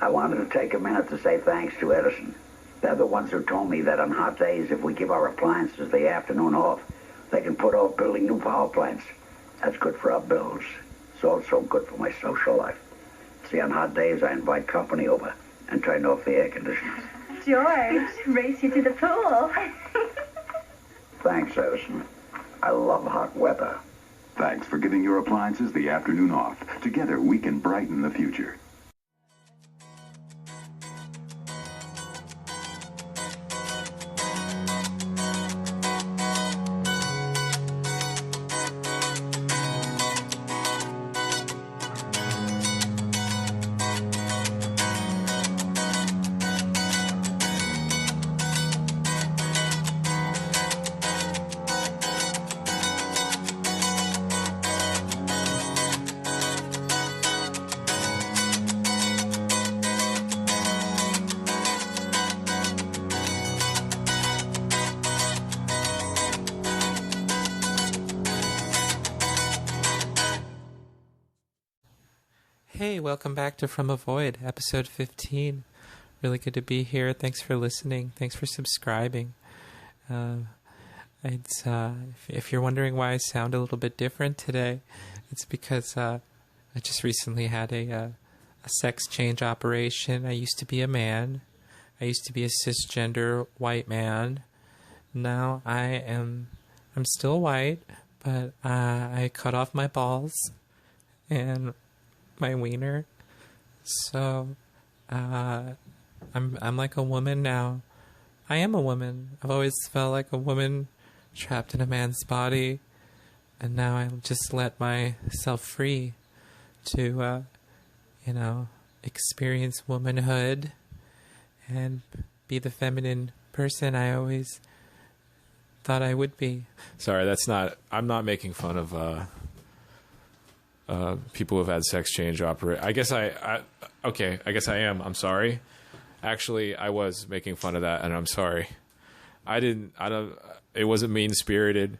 I wanted to take a minute to say thanks to Edison. They're the ones who told me that on hot days, if we give our appliances the afternoon off, they can put off building new power plants. That's good for our bills. It's also good for my social life. See, on hot days, I invite company over and turn off the air conditioners. George, race you to the pool. Thanks, Edison. I love hot weather. Thanks for giving your appliances the afternoon off. Together, we can brighten the future. Hey, welcome back to From a Void, episode 15. Really good to be here. Thanks for listening. Thanks for subscribing. If you're wondering why I sound a little bit different today, it's because I just recently had a sex change operation. I used to be a man. I used to be a cisgender white man. Now I'm still white, but I cut off my balls and my wiener, so I'm like a woman now. I am a woman. I've always felt like a woman trapped in a man's body, and now I just let myself free to experience womanhood and be the feminine person I always thought I would be. Sorry, I'm not making fun of people who have had sex change operate. I guess I am. I'm sorry. Actually, I was making fun of that, and I'm sorry. It wasn't mean-spirited.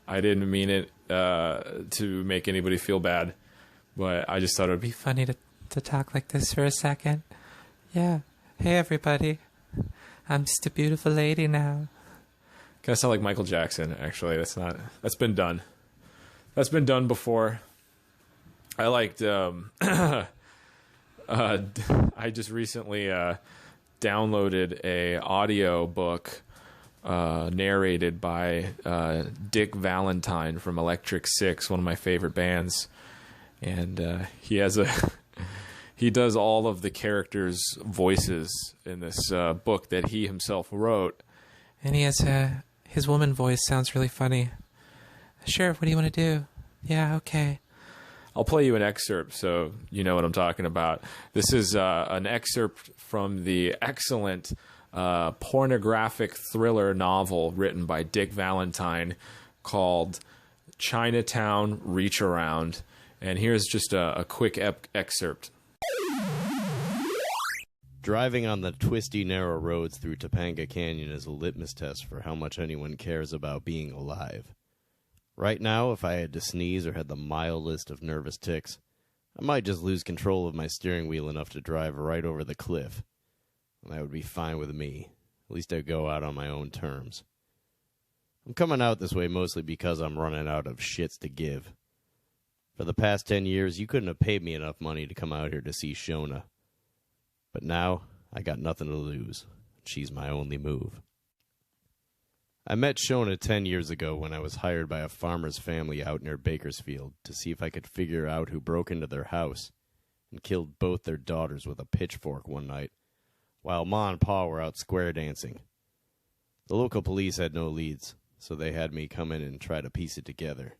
I didn't mean it to make anybody feel bad, but I just thought it would be funny to talk like this for a second. Yeah. Hey, everybody. I'm just a beautiful lady now. Kind of sound like Michael Jackson, actually. That's been done. That's been done before. I liked, I just recently downloaded a audio book narrated by Dick Valentine from Electric Six, one of my favorite bands. And he does all of the characters' voices in this book that he himself wrote. And he has his woman voice sounds really funny. Sheriff, what do you want to do? Yeah, okay. I'll play you an excerpt so you know what I'm talking about. This is an excerpt from the excellent pornographic thriller novel written by Dick Valentine called Chinatown Reach Around. And here's just a quick excerpt. Driving on the twisty, narrow roads through Topanga Canyon is a litmus test for how much anyone cares about being alive. Right now, if I had to sneeze or had the mildest of nervous tics, I might just lose control of my steering wheel enough to drive right over the cliff. And that would be fine with me. At least I'd go out on my own terms. I'm coming out this way mostly because I'm running out of shits to give. For the past 10 years, you couldn't have paid me enough money to come out here to see Shona. But now, I got nothing to lose. She's my only move. I met Shona 10 years ago when I was hired by a farmer's family out near Bakersfield to see if I could figure out who broke into their house and killed both their daughters with a pitchfork one night, while Ma and Pa were out square dancing. The local police had no leads, so they had me come in and try to piece it together.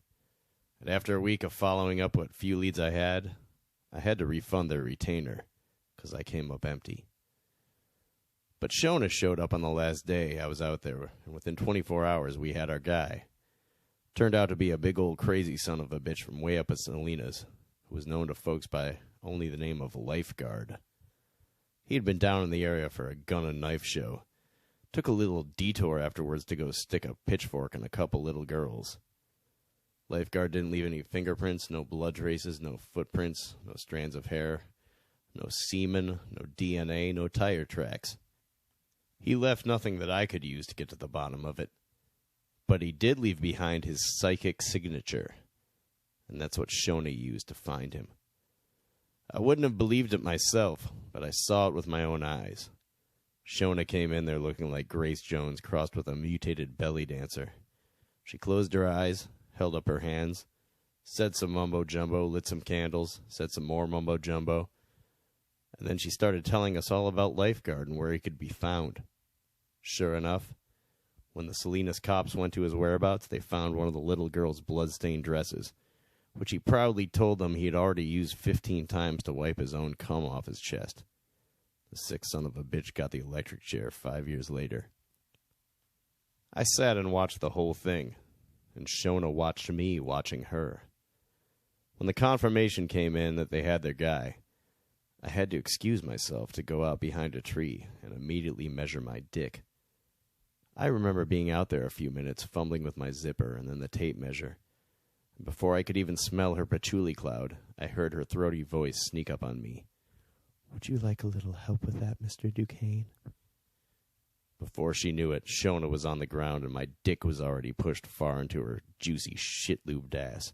And after a week of following up what few leads I had to refund their retainer, because I came up empty. But Shona showed up on the last day I was out there, and within 24 hours we had our guy. Turned out to be a big old crazy son of a bitch from way up at Salinas, who was known to folks by only the name of Lifeguard. He'd been down in the area for a gun and knife show. Took a little detour afterwards to go stick a pitchfork in a couple little girls. Lifeguard didn't leave any fingerprints, no blood traces, no footprints, no strands of hair. No semen, no DNA, no tire tracks. He left nothing that I could use to get to the bottom of it. But he did leave behind his psychic signature, and that's what Shona used to find him. I wouldn't have believed it myself, but I saw it with my own eyes. Shona came in there looking like Grace Jones crossed with a mutated belly dancer. She closed her eyes, held up her hands, said some mumbo-jumbo, lit some candles, said some more mumbo-jumbo, and then she started telling us all about Lifeguard and where he could be found. Sure enough, when the Salinas cops went to his whereabouts, they found one of the little girl's blood-stained dresses, which he proudly told them he had already used 15 times to wipe his own cum off his chest. The sick son of a bitch got the electric chair 5 years later. I sat and watched the whole thing, and Shona watched me watching her. When the confirmation came in that they had their guy, I had to excuse myself to go out behind a tree and immediately measure my dick. I remember being out there a few minutes, fumbling with my zipper and then the tape measure. Before I could even smell her patchouli cloud, I heard her throaty voice sneak up on me. "Would you like a little help with that, Mr. Duquesne?" Before she knew it, Shona was on the ground and my dick was already pushed far into her juicy shit-lubed ass.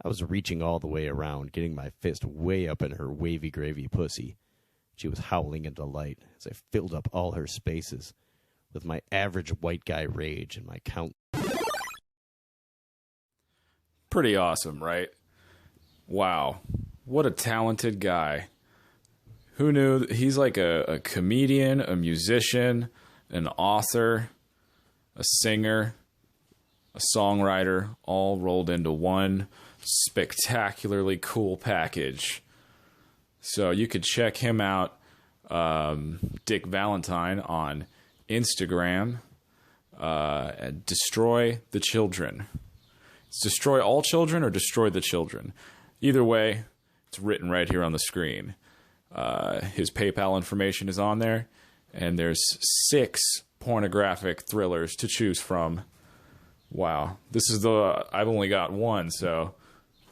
I was reaching all the way around, getting my fist way up in her wavy gravy pussy. She was howling in delight as I filled up all her spaces with my average white guy rage and my count. Pretty awesome, right? Wow. What a talented guy. Who knew? He's like a comedian, a musician, an author, a singer, a songwriter, all rolled into one spectacularly cool package. So you could check him out, Dick Valentine, on Instagram, at Destroy the Children. It's Destroy All Children or Destroy the Children. Either way, it's written right here on the screen. His PayPal information is on there, and there's 6 pornographic thrillers to choose from. Wow. I've only got one, so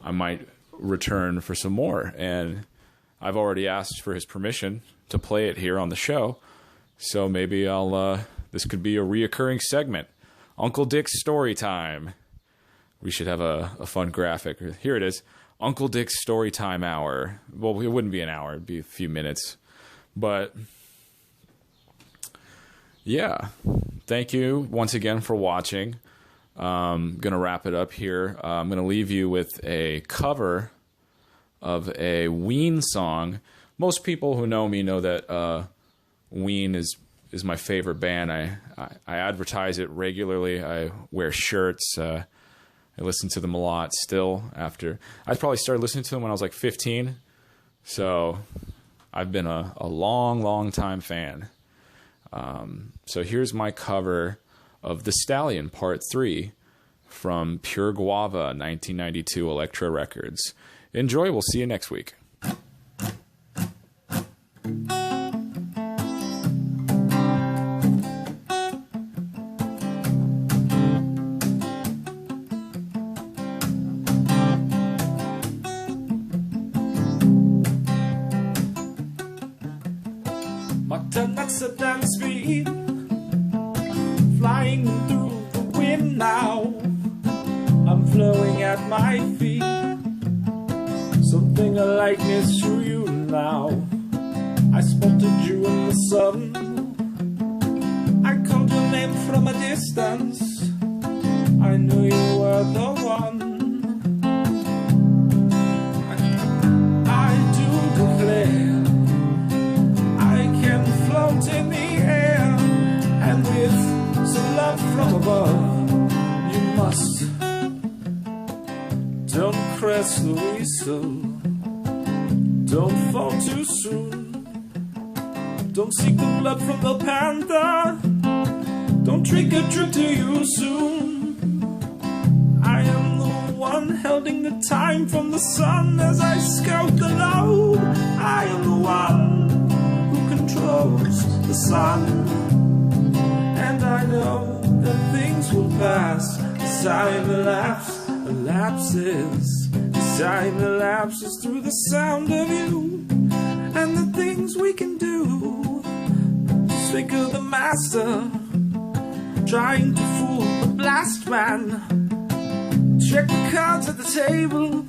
I might return for some more. And I've already asked for his permission to play it here on the show, so maybe this could be a reoccurring segment. Uncle Dick's Story Time. We should have a fun graphic. Here it is. Uncle Dick's Story Time Hour. Well, it wouldn't be an hour. It'd be a few minutes. But, yeah. Thank you once again for watching. I'm going to wrap it up here. I'm going to leave you with a cover of a Ween song. Most people who know me know that Ween is my favorite band. I advertise it regularly. I wear shirts. I listen to them a lot still after. I probably started listening to them when I was like 15. So I've been a long, long time fan. So here's my cover of The Stallion Part 3 from Pure Guava, 1992 Elektra Records. Enjoy. We'll see you next week. Accident speed, flying through the wind now. I'm flowing at my feet. Something of likeness to you now. I spotted you in the sun. I called your name from a distance. I knew you were the one. I do declare in the air, and with some love from above, you must. Don't press the whistle, don't fall too soon. Don't seek the blood from the panther, don't drink a drink too you soon. I am the one holding the time from the sun as I scout the load. I am the one controls the sun, and I know that things will pass as time elapses, as time elapses through the sound of you. think of the master trying to fool the blast man. Check the cards at the table.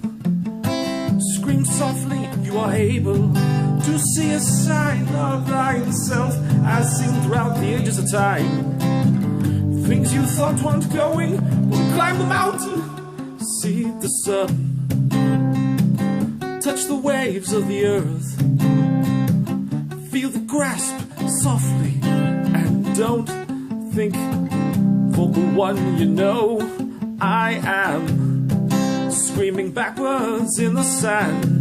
Scream softly, you are able to see a sign of thine self as seen throughout the ages of time. Things you thought weren't going will climb the mountain, see the sun, touch the waves of the earth, feel the grasp softly, and don't think for the one you know. I am screaming backwards in the sand.